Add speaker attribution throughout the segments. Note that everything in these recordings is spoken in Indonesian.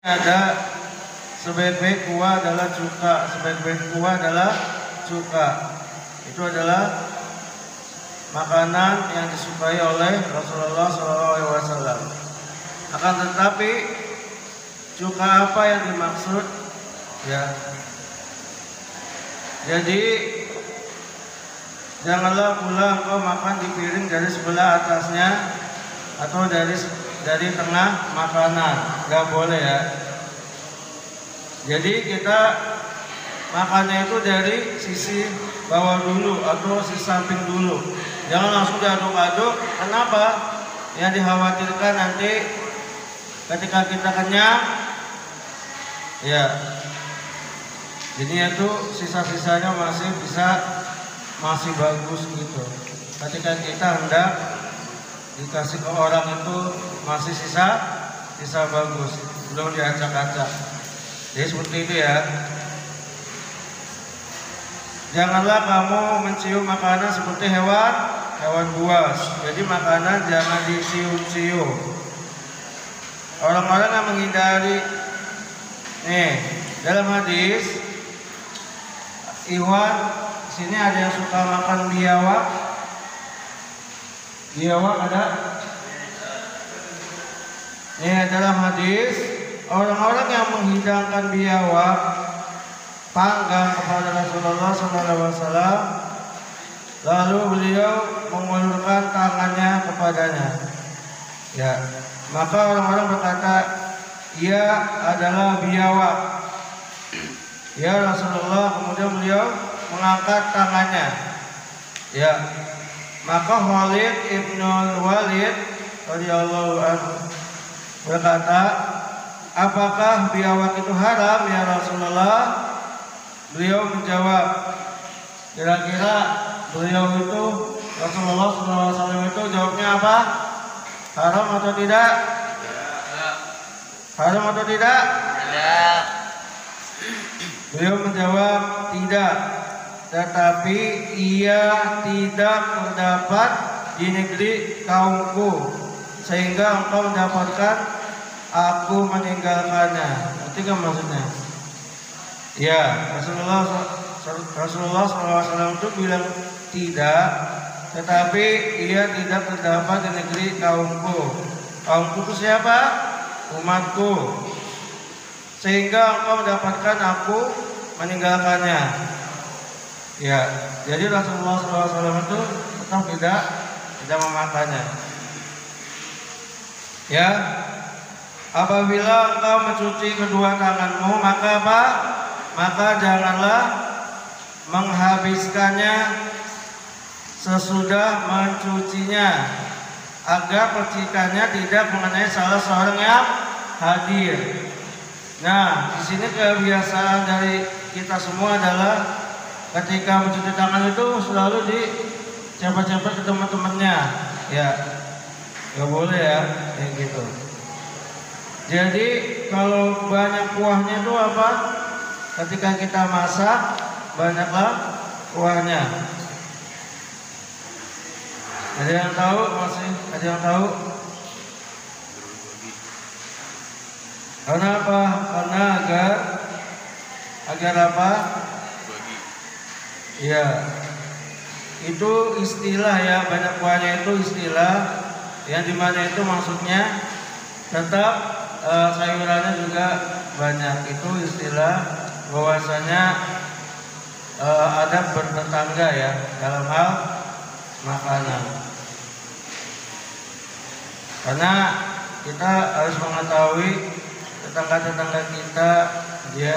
Speaker 1: Ada sebaik-baik kuah adalah cuka, sebaik-baik kuah adalah cuka. Itu adalah makanan yang disukai oleh Rasulullah SAW. Akan tetapi cuka apa yang dimaksud? Ya. Jadi janganlah pula engkau makan di piring dari sebelah atasnya atau dari tengah makanan, nggak boleh ya. Jadi kita makannya itu dari sisi bawah dulu atau sisi samping dulu, jangan langsung diaduk-aduk. Kenapa? Yang dikhawatirkan nanti ketika kita kenyang, ya, jadinya itu sisa-sisanya masih bagus gitu. Ketika kita hendak dikasih ke orang itu masih sisa bagus, belum diacak-acak. Jadi seperti itu ya. Janganlah kamu mencium makanan seperti hewan buas. Jadi makanan jangan dicium-cium. Orang-orang yang menghindari, nih dalam hadis Iwan sini ada yang suka makan biawak. Biawak ada. Ini dalam hadis orang-orang yang menghidangkan biawak panggang kepada Rasulullah SAW, lalu beliau mengulurkan tangannya kepadanya. Ya, maka orang-orang berkata, ia adalah biawak. Ya Rasulullah, kemudian beliau mengangkat tangannya. Ya, maka Khalid ibnu Walid radhiyallahu anhu berkata, apakah biawak itu haram ya Rasulullah? Beliau menjawab, kira-kira beliau itu Rasulullah SAW itu jawabnya apa? Haram atau tidak? Haram atau tidak? Tidak. Beliau menjawab tidak, tetapi ia tidak terdapat di negeri kaumku sehingga engkau mendapatkan aku meninggalkannya. Ngerti kan maksudnya? Ya, Rasulullah SAW itu bilang tidak, tetapi ia tidak terdapat di negeri kaumku. Kaumku itu siapa? Umatku. Sehingga engkau mendapatkan aku meninggalkannya. Ya, jadi Rasulullah SAW itu tetap tidak memakannya. Ya, apabila engkau mencuci kedua tanganmu, maka apa? Maka janganlah menghabiskannya sesudah mencucinya, agar percikannya tidak mengenai salah seorang yang hadir. Nah, di sini kebiasaan dari kita semua adalah ketika mencuci tangan itu selalu dicepat-cepat ke teman-temannya, ya, nggak boleh ya, kayak gitu. Jadi kalau banyak kuahnya itu apa? Ketika kita masak banyaklah kuahnya. Ada yang tahu masih? Ada yang tahu? Karena apa? Karena agar apa? Ya, itu istilah ya, banyak kuahnya itu istilah yang dimana itu maksudnya tetap sayurannya juga banyak. Itu istilah bahwasanya adab bertetangga ya dalam hal makanan. Karena kita harus mengetahui tetangga-tetangga kita dia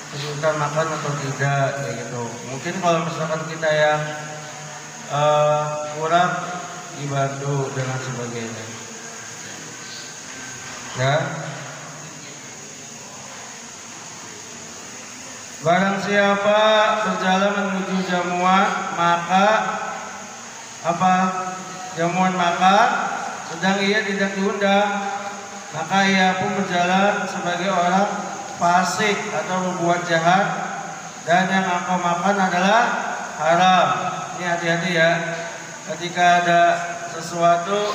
Speaker 1: kesulitan makan atau tidak, kayak gitu. Mungkin kalau misalkan kita yang kurang dibantu dengan sebagainya. Ya. Barang siapa berjalan menuju jamuan, maka apa? Jamuan makan, sedang ia tidak diundang, maka ia pun berjalan sebagai orang fasik atau berbuat jahat, dan yang engkau makan adalah haram. Ini hati-hati ya. Ketika ada sesuatu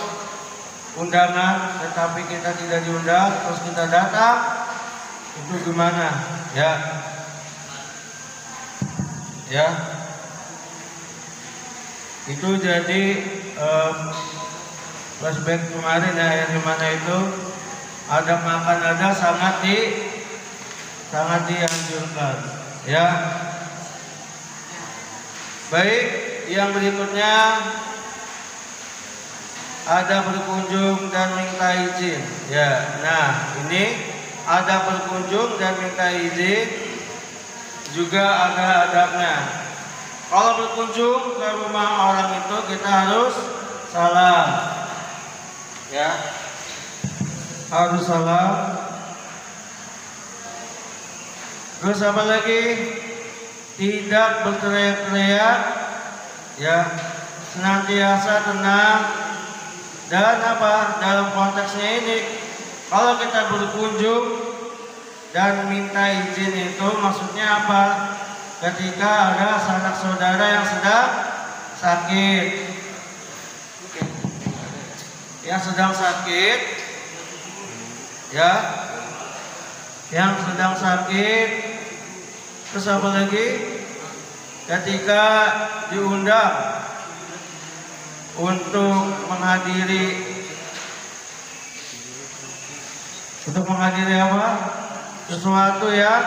Speaker 1: undangan tetapi kita tidak diundang terus kita datang, itu gimana? Ya, itu jadi flashback kemarin ya, yang dimana itu ada makan ada sangat dianjurkan ya. Baik, yang berikutnya ada berkunjung dan minta izin ya. Nah, ini ada berkunjung dan minta izin juga ada adabnya. Kalau berkunjung ke rumah orang itu kita harus salam ya, harus salam. Terus apa lagi? Tidak berteriak-teriak ya, senantiasa tenang. Dan apa dalam konteksnya ini, kalau kita berkunjung dan minta izin itu maksudnya apa? Ketika ada sanak saudara yang sedang sakit, ya, yang sedang sakit. Terus apa lagi? Ketika diundang untuk menghadiri apa? Sesuatu yang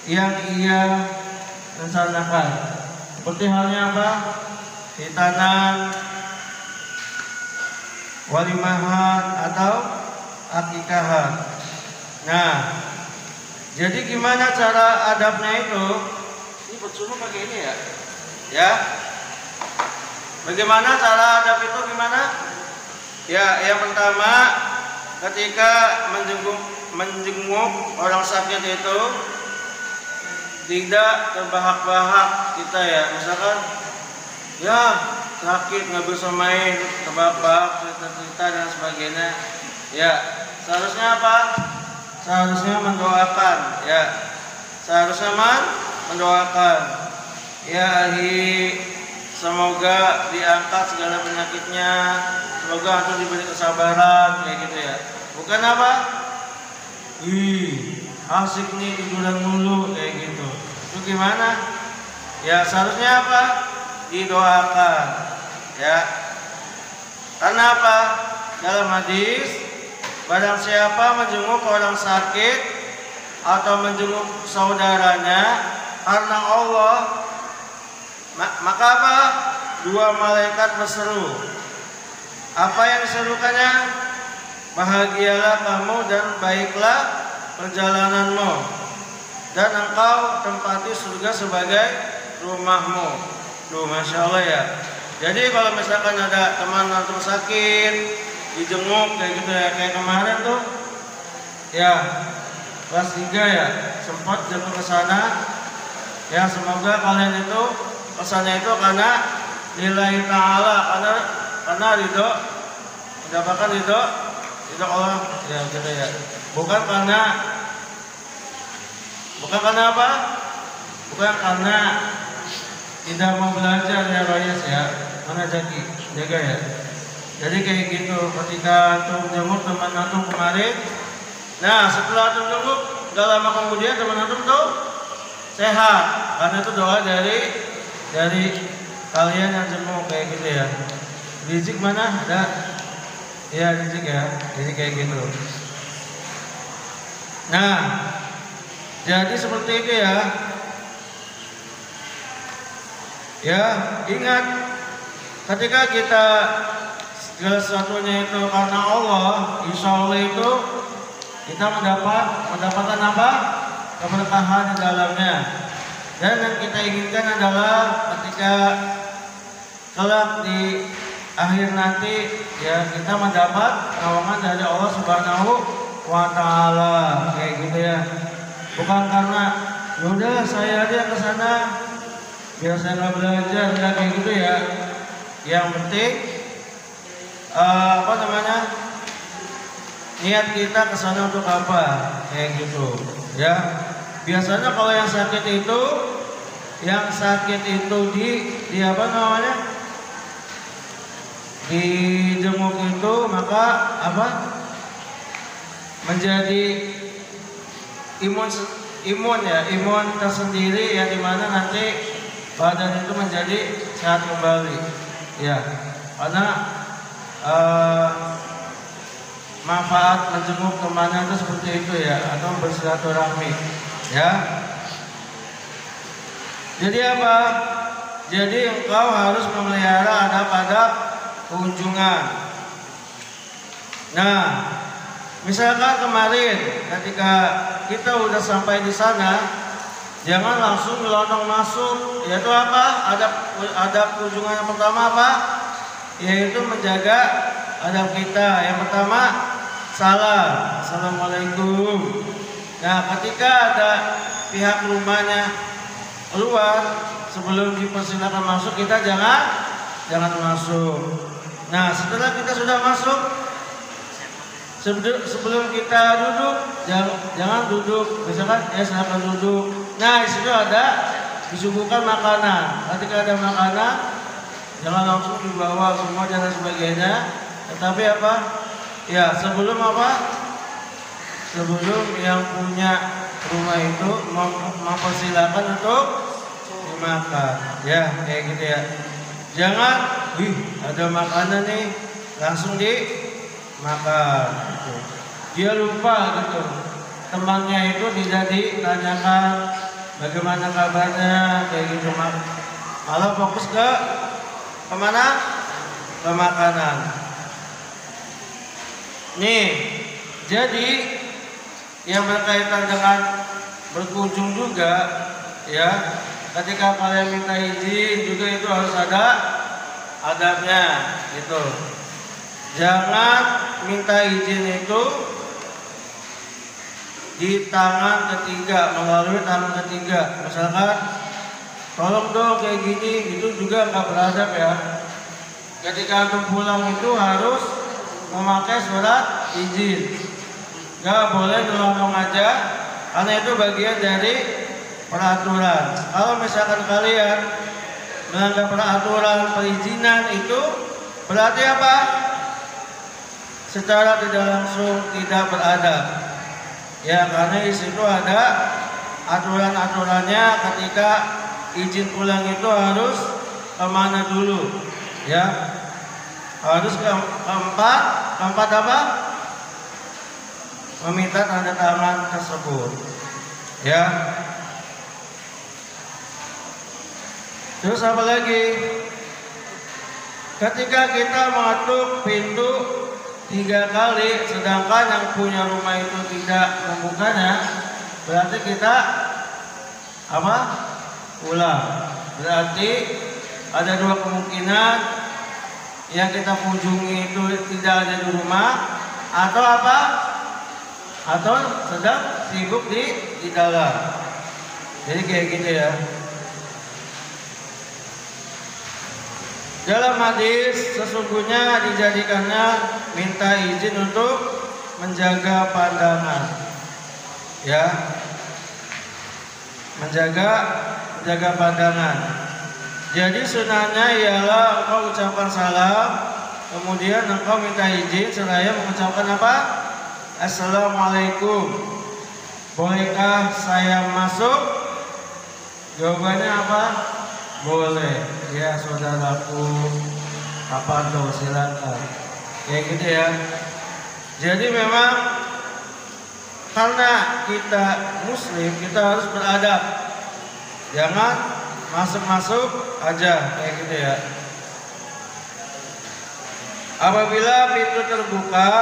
Speaker 1: ia rencanakan. Seperti halnya apa? Hitanan, walimahan atau akikahan. Nah, jadi gimana cara adabnya itu? Ini bersuruh pakai ini ya. Ya. Bagaimana cara adab itu gimana? Ya, yang pertama ketika menjenguk orang sakit itu tidak terbahak-bahak kita ya. Misalkan ya sakit nggak bisa main, terbahak-bahak, cerita-cerita dan sebagainya. Ya, seharusnya apa? Seharusnya mendoakan ya. Seharusnya mendoakan. Ya, semoga diangkat segala penyakitnya, semoga antum diberi kesabaran kayak gitu ya. Bukan apa? Asik nih tiduran mulu kayak gitu. Itu gimana? Ya seharusnya apa? Didoakan. Ya. Karena apa? Dalam hadis, barang siapa menjenguk orang sakit atau menjenguk saudaranya karena Allah, maka apa? Dua malaikat berseru. Apa yang diserukannya? Bahagialah kamu dan baiklah perjalananmu, dan engkau tempati surga sebagai rumahmu. Duh, Masya Allah ya. Jadi kalau misalkan ada teman antum sakit, dijenguk kayak gitu ya, kayak kemarin tuh ya kelas 3 ya, sempat jatuh ke sana. Ya semoga kalian itu pesannya itu karena lillahi ta'ala, karena ridho, mendapatkan ridho Allah ya gitu ya. Bukan karena apa? Bukan karena tidak mau belajar ya Royes ya. Mana Jaki? Jaga ya. Jadi kayak gitu, ketika antum jenguk teman antum kemarin, nah setelah antum jenguk, gak lama kemudian teman antum tuh sehat, karena itu doa dari kalian yang jenguk kayak gitu ya. Rizik mana? Ada? Ya rizik ya. Jadi kayak gitu. Nah, jadi seperti itu ya. Ya, ingat ketika kita segala sesuatunya itu karena Allah, insya Allah itu kita mendapatkan apa? Keberkahan di dalamnya. Dan yang kita inginkan adalah ketika kelak di akhir nanti ya kita mendapat naungan dari Allah Subhanahu wa Ta'ala kayak gitu ya. Bukan karena yaudah saya aja ke sana biar saya nggak belajar ya, kayak gitu ya. Yang penting niat kita ke sana untuk apa kayak gitu ya. Biasanya kalau yang sakit itu di apa namanya, dijenguk itu maka apa? Menjadi imun tersendiri yang dimana nanti badan itu menjadi sehat kembali. Ya, karena manfaat menjenguk temannya itu seperti itu ya, atau bersilaturahmi. Ya. Jadi apa? Jadi engkau harus memelihara adab-adab kunjungan. Nah, misalkan kemarin ketika kita udah sampai di sana, jangan langsung nyelonong masuk. Yaitu apa? Adab kunjungan yang pertama apa? Yaitu menjaga adab kita. Yang pertama, salam. Assalamualaikum. Nah, ketika ada pihak rumahnya keluar, sebelum dipersilakan masuk, kita jangan masuk. Nah, setelah kita sudah masuk, sebelum kita duduk, jangan duduk. Misalkan ya silakan duduk. Nah, di situ ada disuguhkan makanan. Ketika ada makanan, jangan langsung dibawa semua dan sebagainya. Tetapi apa? Ya, sebelum apa? Sebelum yang punya rumah itu mempersilakan untuk dimakan. Ya, kayak gitu ya. Jangan, ada makanan nih, langsung dimakan. Gitu. Dia lupa gitu. Temannya itu tidak ditanyakan bagaimana kabarnya, kayak gitu. Malah fokus ke kemana? Ke makanan. Nih, jadi yang berkaitan dengan berkunjung juga, ya, ketika kalian minta izin juga itu harus ada adabnya, gitu. Jangan minta izin itu di tangan ketiga, melalui tangan ketiga. Misalkan, tolong dong kayak gini, itu juga nggak beradab ya. Ketika antum pulang itu harus memakai surat izin. Gak boleh nyelonong aja, karena itu bagian dari peraturan. Kalau misalkan kalian melanggar peraturan perizinan itu berarti apa? Secara tidak langsung tidak beradab. Ya, karena di situ ada aturan-aturannya. Ketika izin pulang itu harus kemana dulu? Ya, harus keempat apa? Meminta tanda tangan tersebut. Ya. Terus apa lagi? Ketika kita mengetuk pintu 3 kali, sedangkan yang punya rumah itu tidak membukanya, berarti kita apa? Pulang. Berarti ada 2 kemungkinan, yang kita kunjungi itu tidak ada di rumah, atau apa? Atau sedang sibuk di dalam. Jadi kayak gitu ya. Dalam hadis sesungguhnya dijadikannya minta izin untuk menjaga pandangan. Ya. Menjaga pandangan. Jadi sunahnya ialah engkau ucapkan salam, kemudian engkau minta izin seraya mengucapkan apa? Assalamualaikum. Bolehkah saya masuk? Jawabannya apa? Boleh. Ya saudaraku, apa tuh, silakan. Kayak gitu ya. Jadi memang karena kita muslim, kita harus beradab. Jangan masuk-masuk aja kayak gitu ya. Apabila pintu terbuka,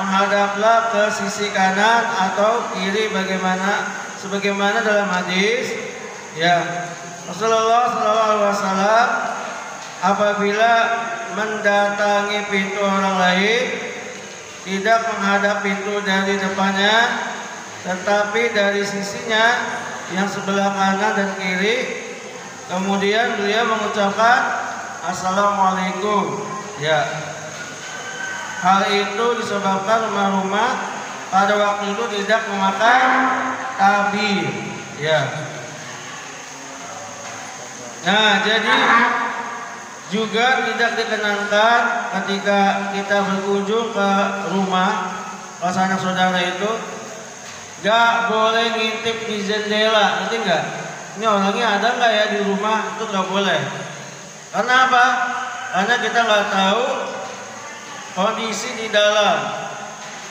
Speaker 1: menghadaplah ke sisi kanan atau kiri sebagaimana dalam hadis. Ya, Rasulullah SAW apabila mendatangi pintu orang lain, tidak menghadap pintu dari depannya, tetapi dari sisinya yang sebelah kanan dan kiri. Kemudian beliau mengucapkan Assalamualaikum. Ya. Hal itu disebabkan rumah-rumah pada waktu itu tidak memakai tabir. Ya. Nah, Juga tidak dikenankan ketika kita berkunjung ke rumah sanak saudara itu gak boleh ngintip di jendela, ngerti nggak? Ini orangnya ada nggak ya di rumah, itu nggak boleh. Karena apa? Karena kita nggak tahu kondisi di dalam,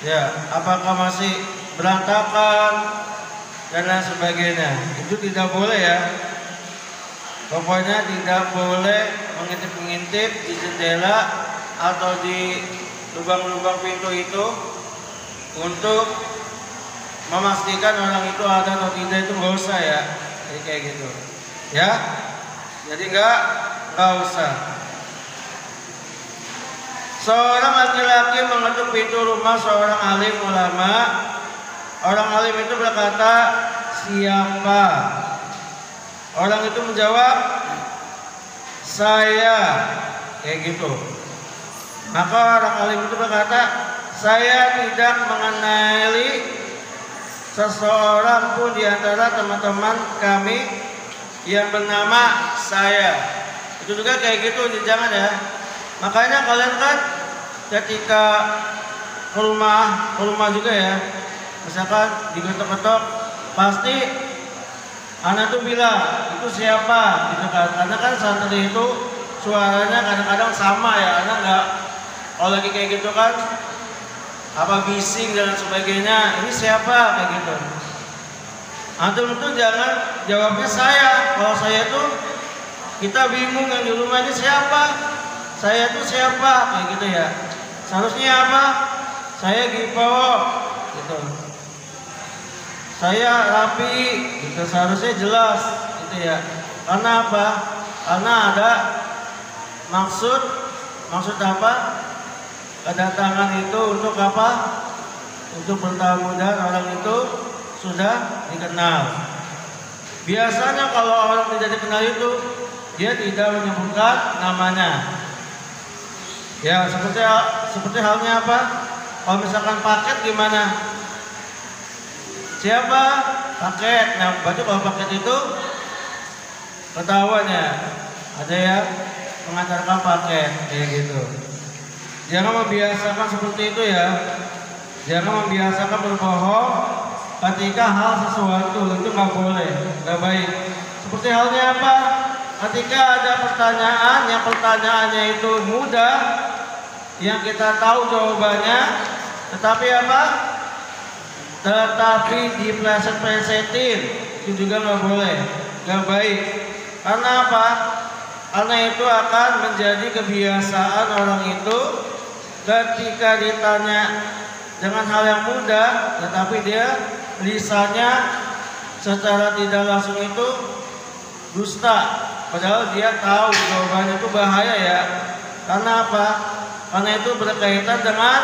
Speaker 1: ya, apakah masih berantakan dan lain sebagainya. Itu tidak boleh ya. Pokoknya tidak boleh mengintip-ngintip di jendela atau di lubang-lubang pintu itu untuk memastikan orang itu ada atau tidak, itu nggak usah ya. Jadi kayak gitu, ya. Jadi nggak usah. Seorang laki-laki mengetuk pintu rumah seorang alim ulama. Orang alim itu berkata, siapa? Orang itu menjawab, saya, kayak gitu. Maka orang alim itu berkata, saya tidak mengenali seseorang pun di antara teman-teman kami yang bernama saya. Itu juga kayak gitu, jangan ya. Makanya kalian kan ketika ke rumah juga ya, misalkan diketok-ketok, pasti anak tuh bilang itu siapa gitu kan. Karena kan santri itu suaranya kadang-kadang sama ya, anak nggak, kalau lagi kayak gitu kan apa bising dan sebagainya, ini siapa kayak gitu. Antum tuh jangan jawabnya saya. Kalau saya tuh kita bingung yang di rumah ini siapa, saya tuh siapa kayak gitu ya. Seharusnya apa? Saya Gipo gitu, saya rapi gitu, seharusnya jelas gitu ya. Karena apa? Karena ada maksud apa? Kedatangan itu untuk apa? Untuk bertamu dan orang itu sudah dikenal. Biasanya kalau orang tidak dikenal itu dia tidak menyebutkan namanya. Ya seperti halnya apa? Kalau misalkan paket gimana? Siapa? Paket. Nah, berarti kalau paket itu ketahuan ya, ada yang mengantarkan paket kayak gitu. Jangan membiasakan seperti itu ya. Jangan membiasakan berbohong ketika hal sesuatu, itu nggak boleh, nggak baik. Seperti halnya apa? Ketika ada pertanyaan, yang pertanyaannya itu mudah, yang kita tahu jawabannya, tetapi apa? Tetapi dipleset-plesetin, itu juga nggak boleh, nggak baik. Karena apa? Karena itu akan menjadi kebiasaan orang itu ketika ditanya dengan hal yang mudah, tetapi dia lisannya secara tidak langsung itu dusta. Padahal dia tahu jawabannya itu bahaya ya. Karena apa? Karena itu berkaitan dengan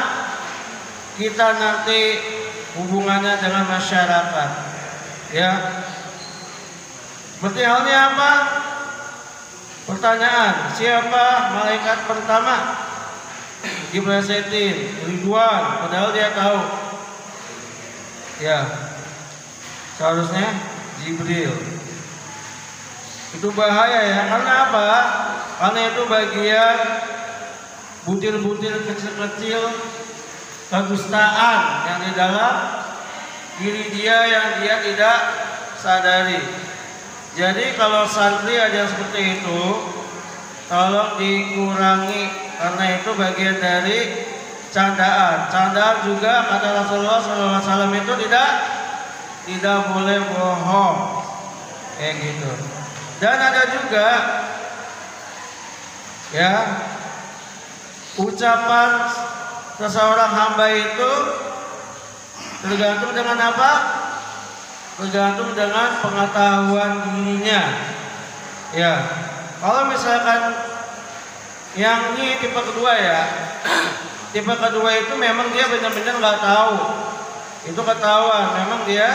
Speaker 1: kita nanti hubungannya dengan masyarakat. Ya. Seperti halnya apa? Pertanyaan, siapa malaikat pertama? Diplesetin, Ridwan, padahal dia tahu. Ya. Seharusnya Jibril. Itu bahaya ya. Karena apa? Karena itu bagian butir-butir kecil-kecil kedustaan yang di dalam diri dia yang dia tidak sadari. Jadi kalau santri ada yang seperti itu, tolong dikurangi, karena itu bagian dari candaan. Candaan juga kata Rasulullah SAW itu tidak boleh bohong, kayak gitu. Dan ada juga ya ucapan seseorang hamba itu tergantung dengan apa? Tergantung dengan pengetahuan dirinya. Ya, kalau misalkan yang ini tipe kedua ya, tipe kedua itu memang dia benar-benar nggak tahu, itu ketahuan, memang dia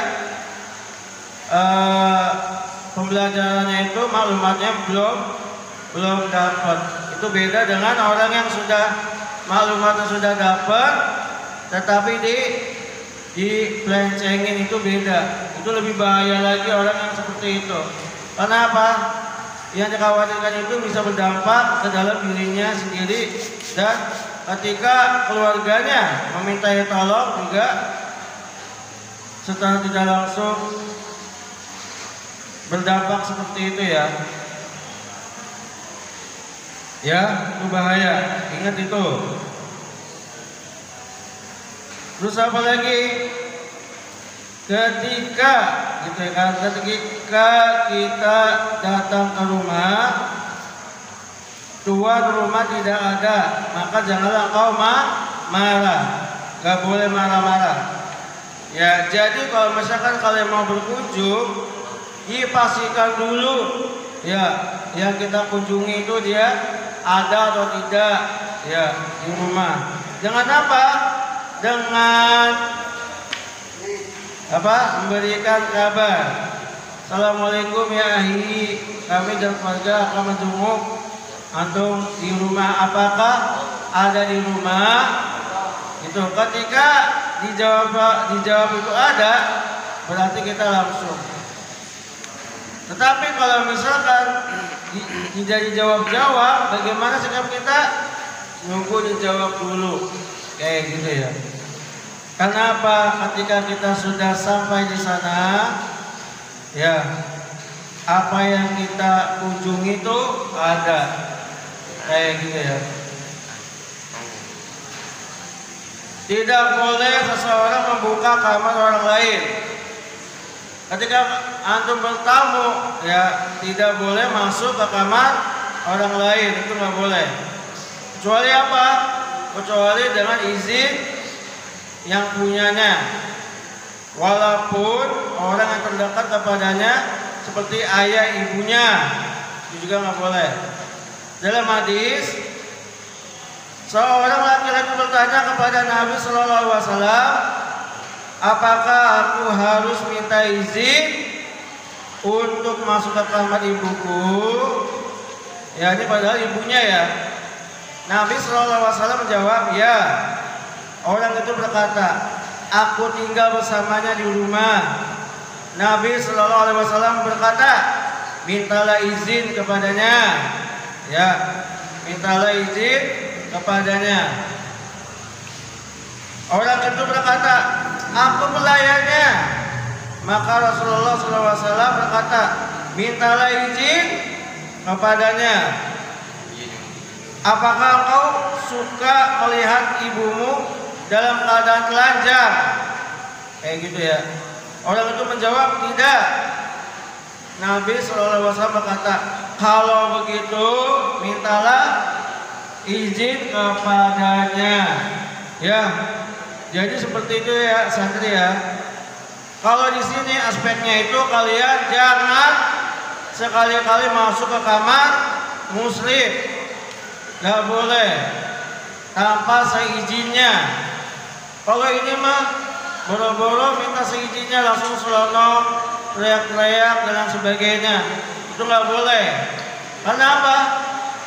Speaker 1: pembelajarannya itu maklumatnya belum dapat. Itu beda dengan orang yang sudah maklumatnya sudah dapat, tetapi dipelencengin, itu beda. Itu lebih bahaya lagi orang yang seperti itu. Kenapa? yang dikhawatirkan itu bisa berdampak ke dalam dirinya sendiri, dan ketika keluarganya memintai tolong juga secara tidak langsung berdampak seperti itu ya. Ya, itu bahaya. Ingat itu. Terus apa lagi? Ketika gitu kan, ketika kita datang ke rumah, tuan rumah tidak ada, maka janganlah kau marah. Gak boleh marah-marah. Ya, jadi kalau misalkan kalian mau berkunjung, dipastikan dulu ya yang kita kunjungi itu dia ada atau tidak ya di rumah. Dengan apa? Dengan memberikan kabar. Assalamualaikum ya ahi, kami dan keluarga akan menjenguk antum di rumah, apakah ada di rumah? Itu ketika dijawab itu ada, berarti kita langsung. Tetapi kalau misalkan tidak dijawab, bagaimana sikap kita? Nunggu dijawab dulu, kayak gitu ya. Kenapa? Ketika kita sudah sampai di sana, ya apa yang kita kunjungi itu ada, kayak gitu ya. Tidak boleh seseorang membuka kamar orang lain. Ketika antum bertamu, ya tidak boleh masuk ke kamar orang lain, itu nggak boleh. Kecuali apa? Kecuali dengan izin yang punyanya. Walaupun orang yang terdekat kepadanya seperti ayah ibunya, itu juga nggak boleh. Dalam hadis, seorang laki-laki bertanya kepada Nabi Shallallahu Alaihi Wasallam, apakah aku harus minta izin untuk masuk ke kamar ibuku? Ya, ini padahal ibunya ya. Nabi Shallallahu Alaihi Wasallam menjawab, ya. Orang itu berkata, aku tinggal bersamanya di rumah. Nabi Shallallahu Alaihi Wasallam berkata, mintalah izin kepadanya. Ya, mintalah izin kepadanya. Orang itu berkata, aku pelayannya. Maka Rasulullah SAW berkata, mintalah izin kepadanya. Apakah engkau suka melihat ibumu dalam keadaan telanjang? Kayak gitu ya. Orang itu menjawab, tidak. Nabi SAW berkata, kalau begitu mintalah izin kepadanya. Ya, jadi seperti itu ya santri ya. Kalau di sini aspeknya itu kalian jangan sekali-kali masuk ke kamar muslim, nggak boleh tanpa seizinnya. Kalau ini mah boro-boro minta seizinnya langsung selonong, teriak-teriak dan sebagainya, itu nggak boleh. Karena apa?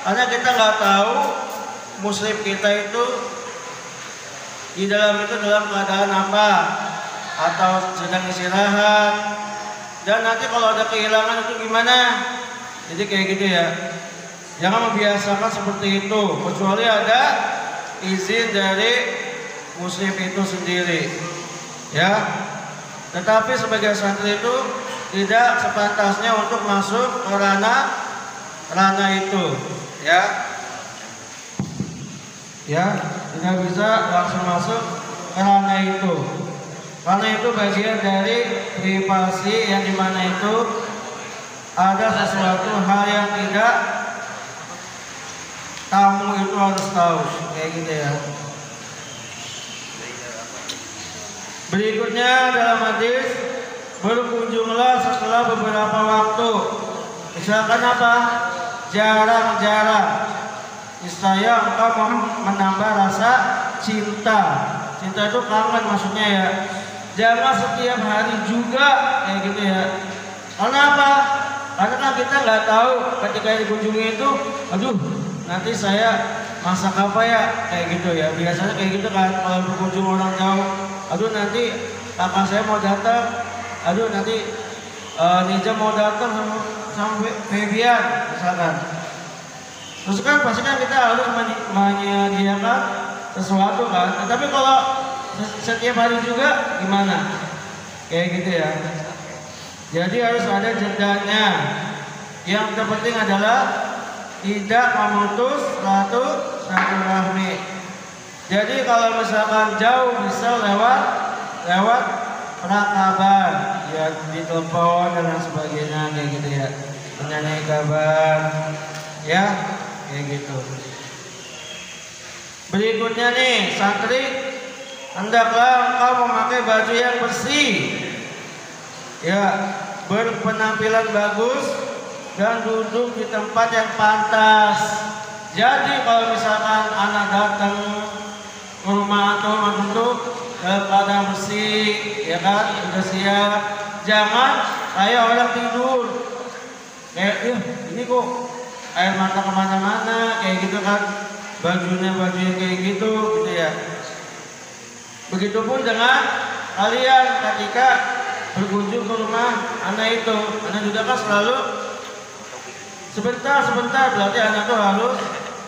Speaker 1: Karena kita nggak tahu muslim kita itu di dalam keadaan apa, atau sedang istirahat, dan nanti kalau ada kehilangan itu gimana? Jadi kayak gitu ya. Jangan membiasakan seperti itu, kecuali ada izin dari muslim itu sendiri. Ya. Tetapi sebagai santri itu tidak sepantasnya untuk masuk ke ranah itu. Ya. Ya, tidak bisa langsung masuk ke ranah itu. Karena itu bagian dari privasi yang dimana itu ada sesuatu hal yang tidak tamu itu harus tahu, kayak gitu ya. Berikutnya dalam hadis, berkunjunglah setelah beberapa waktu. Misalkan apa? Jarang-jarang. Niscaya engkau menambah rasa cinta. Cinta itu kangen maksudnya ya. Jangan setiap hari juga kayak gitu ya. Karena apa? Karena kan kita nggak tahu ketika dikunjungi itu, aduh nanti saya masak apa ya, kayak gitu ya. Biasanya kayak gitu kan kalau berkunjung orang jauh. Aduh nanti kakak saya mau datang. Aduh nanti Nija mau datang. sampai Febian misalkan. Terus kan pasti kan kita harus menyediakan sesuatu kan. Tapi kalau setiap hari juga gimana? Kayak gitu ya. Jadi harus ada jedanya. Yang terpenting adalah tidak memutus silaturahmi. Jadi kalau misalkan jauh bisa lewat perakaban, ya ditelepon dan lain sebagainya kayak gitu ya, menanyai kabar, ya kayak gitu. Berikutnya nih, santri hendaklah engkau memakai baju yang bersih, ya berpenampilan bagus dan duduk di tempat yang pantas. Jadi kalau misalkan anak datang ke rumah atau duduk dalam keadaan bersih, ya kan, sudah siap. Jangan kayak orang tidur, kayak ini kok air mata kemana-mana, kayak gitu kan, bajunya kayak gitu ya. Begitupun dengan kalian ketika berkunjung ke rumah anak itu, anak juga kan selalu sebentar, berarti anak itu harus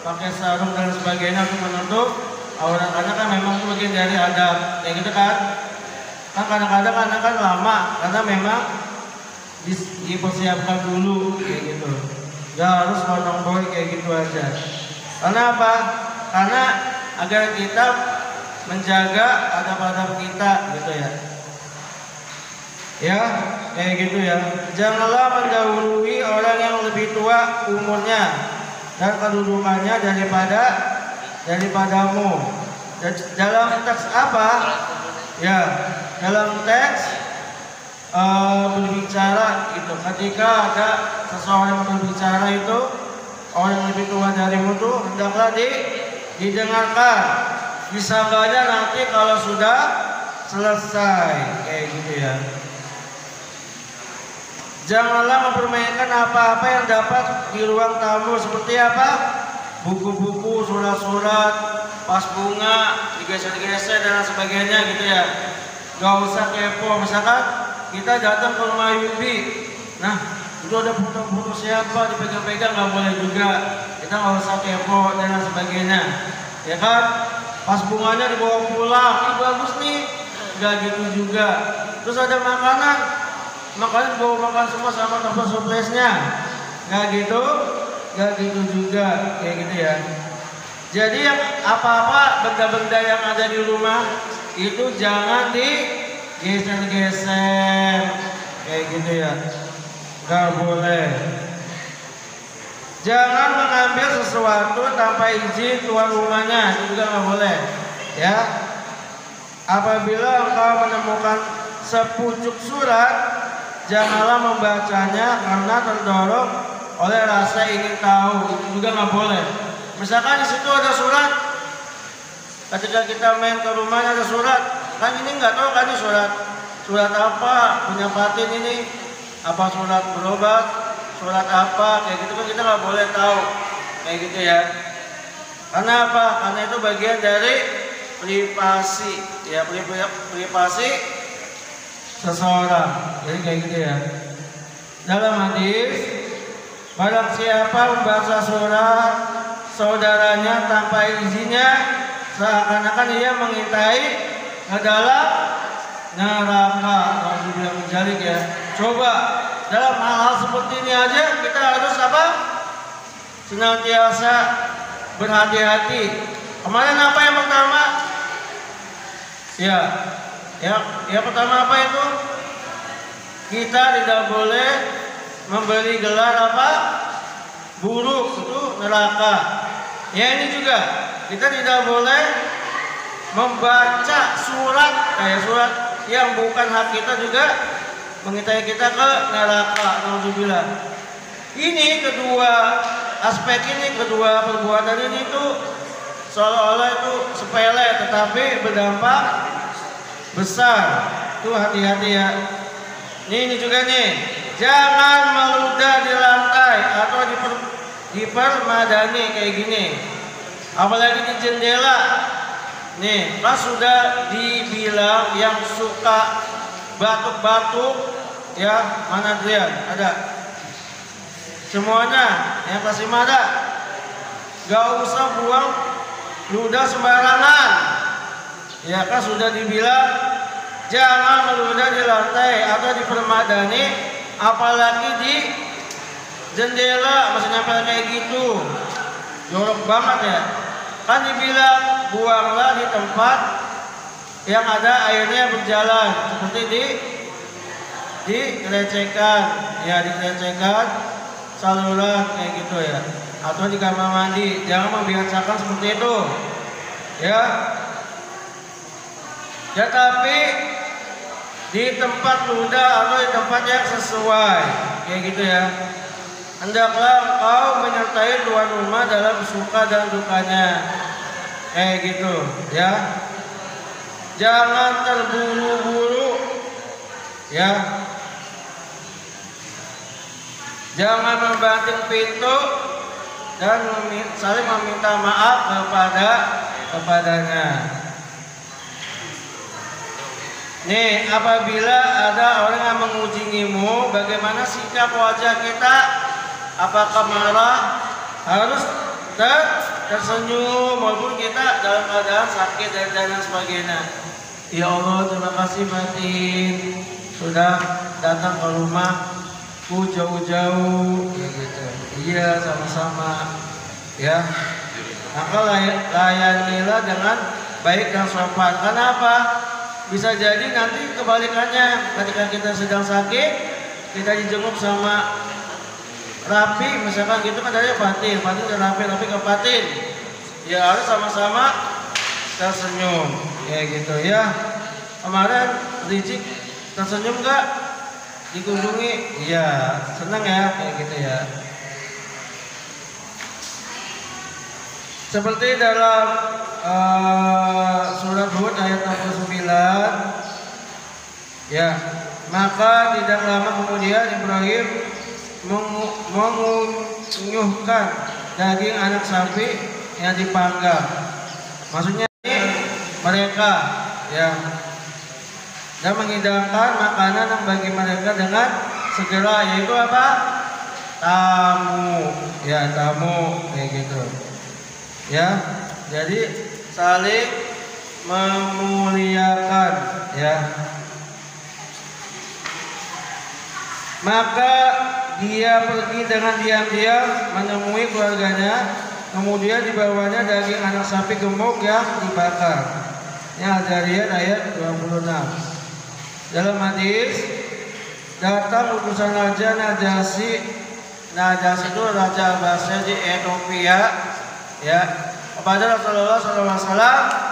Speaker 1: pakai sarung dan sebagainya untuk menutup aurat, karena kan memang itu bagian dari adab, kayak gitu kan. Kan kadang-kadang anak kan lama karena memang dipersiapkan dulu kayak gitu. Gak harus potong boy kayak gitu aja. Karena apa? Karena agar kita menjaga adab-adab kita gitu ya. Ya, kayak gitu ya. Janganlah mendahului orang yang lebih tua umurnya dan kedudukannya daripadamu. Dalam teks apa? Ya, dalam teks berbicara gitu. Ketika ada seseorang yang berbicara itu, orang yang lebih tua darimu itu hendaklah didengarkan. Disangkanya nanti kalau sudah selesai kayak gitu ya. Janganlah mempermainkan apa-apa yang dapat di ruang tamu, seperti apa? Buku-buku, surat-surat, pas bunga, digeser-geser dan sebagainya gitu ya. Gak usah kepo. Misalkan kita datang ke rumah Yubi, nah itu ada foto-foto siapa dipegang-pegang, gak boleh juga. Kita gak usah kepo dan sebagainya, ya kan? Pas bunganya dibawa pulang, ini bagus nih, gak gitu juga. Terus ada makanan bawa makan semua sama tempat surprise-nya, gak gitu juga, kayak gitu ya. Jadi yang apa-apa benda-benda yang ada di rumah itu jangan digeser-geser, kayak gitu ya, gak boleh. Jangan mengambil sesuatu tanpa izin tuan rumahnya, itu juga gak boleh ya. Apabila engkau menemukan sepucuk surat, janganlah membacanya karena terdorong oleh rasa ingin tahu, itu juga nggak boleh. Misalkan di situ ada surat, ketika kita main ke rumahnya ada surat, kan ini nggak tahu kan ini surat apa, punya patin ini, apa surat berobat, surat apa, kayak gitu kan kita nggak boleh tahu, kayak gitu ya. Karena apa? Karena itu bagian dari privasi, ya privasi seseorang. Jadi kayak gitu ya. Dalam hadis, barang siapa membaca surat saudaranya tanpa izinnya, seakan-akan ia mengintai ke dalam neraka. Kalau dibilang menjalik ya. Coba dalam hal-hal seperti ini aja kita harus apa? Senantiasa berhati-hati. Kemarin apa yang pertama? Ya pertama apa itu? Kita tidak boleh memberi gelar apa? Buruk, itu neraka. Ya ini juga kita tidak boleh membaca surat yang bukan hak kita juga mengintai kita ke neraka. Alhamdulillah. Ini kedua aspek ini, kedua perbuatan ini itu seolah-olah itu sepele tetapi berdampak besar. Itu hati-hati ya. Ini juga nih, jangan meludah di lantai atau dipermadani kayak gini. Apalagi di jendela. Nih, pas sudah dibilang yang suka batuk-batuk, ya mana dia? Ada. Semuanya yang kasih ada. Gak usah buang ludah sembarangan. Ya kan sudah dibilang jangan meludah di lantai atau di permadani, apalagi di jendela, masih nempel kayak gitu. Jorok banget ya. Kan dibilang buanglah di tempat yang ada airnya berjalan, seperti di kerecekan, ya di kerecekan saluran kayak gitu ya, atau di kamar mandi. Jangan membiasakan seperti itu, ya. Ya tapi di tempat ludah atau di tempat yang sesuai, kayak gitu ya. Hendaklah engkau menyertai tuan rumah dalam suka dan dukanya, kayak gitu, ya. Jangan terburu-buru, ya. Jangan membanting pintu dan saling meminta maaf kepadanya. Nih, apabila ada orang yang mengunjungimu, bagaimana sikap wajah kita? Apakah marah? Harus tersenyum walaupun kita dalam keadaan sakit dan sebagainya. Ya Allah, terima kasih Batin sudah datang ke rumahku jauh-jauh, ya gitu. Iya, sama-sama. Ya, maka layanilah dengan baik dan sopan. Kenapa? Bisa jadi nanti kebalikannya, ketika kita sedang sakit, kita dijenguk sama rapi, misalkan gitu kan dari Batin dan rapi ke Batin. Ya harus sama-sama tersenyum, ya gitu ya. Kemarin Rizik tersenyum gak? Dikunjungi, iya senang ya, kayak gitu ya. Seperti dalam surat Hud ayat 69, ya, maka tidak lama kemudian Ibrahim mengunyuhkan daging anak sapi yang dipanggang. Maksudnya ini mereka, ya, dan menghidangkan makanan yang bagi mereka dengan segera, yaitu apa? Tamu, ya tamu, kayak gitu. Ya, jadi saling memuliakan, ya. Maka dia pergi dengan diam-diam menemui keluarganya, kemudian dibawanya daging anak sapi gemuk yang dibakar. Yang Al-Zariyat ayat 26. Dalam hadis, datang utusan Raja Najasyi. Najasyi itu Raja Abbasiyah di Ethiopia, ya, kepada Rasulullah SAW.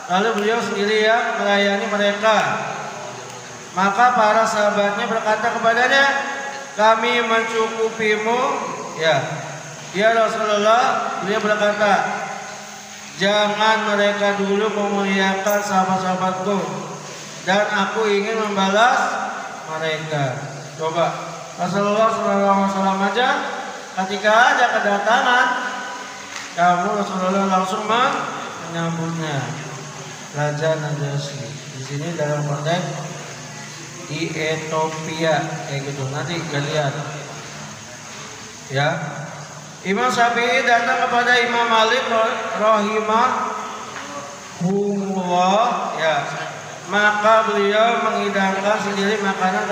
Speaker 1: Lalu beliau sendiri yang melayani mereka. Maka para sahabatnya berkata kepadanya, kami mencukupimu, ya. Ya Rasulullah, beliau berkata, jangan mereka dulu memuliakan sahabat-sahabatku, dan aku ingin membalas mereka. Coba Rasulullah SAW aja ketika ada kedatangan kamu, Rasulullah langsung menyambutnya. Raja Najasyi di sini dalam konteks di Ethiopia, kayak gitu. Nanti kalian, ya. Imam Syafi'i datang kepada Imam Malik rahimahullah, ya. Maka beliau menghidangkan sendiri makanan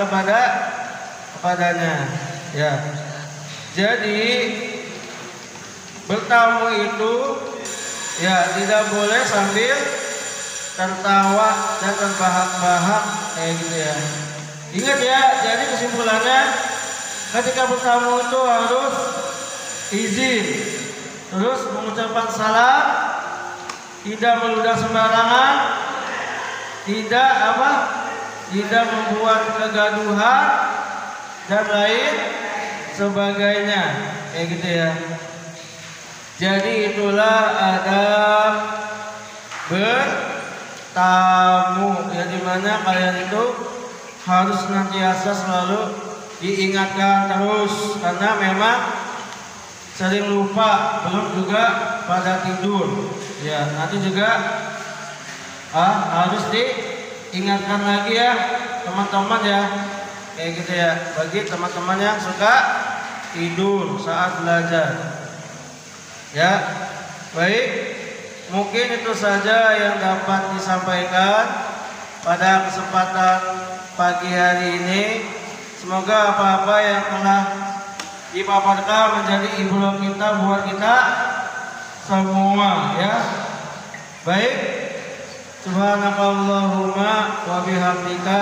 Speaker 1: kepadanya, ya. Jadi bertamu itu, ya, tidak boleh sambil tertawa dan terbahak-bahak, kayak gitu ya. Ingat ya, jadi kesimpulannya ketika bertamu itu harus izin, terus mengucapkan salam, tidak meludah sembarangan, tidak membuat kegaduhan dan lain sebagainya, kayak gitu ya. Jadi itulah adab bertamu, ya, dimana kalian itu harus senantiasa selalu diingatkan terus, karena memang sering lupa, belum juga pada tidur, ya. Nanti juga harus diingatkan lagi ya teman-teman, ya, kayak gitu ya. Bagi teman-teman yang suka tidur saat belajar. Ya, baik. Mungkin itu saja yang dapat disampaikan pada kesempatan pagi hari ini. Semoga apa-apa yang telah dipaparkan menjadi ibrah kita buat kita semua, ya. Baik. Subhanakallahumma wa bihamdika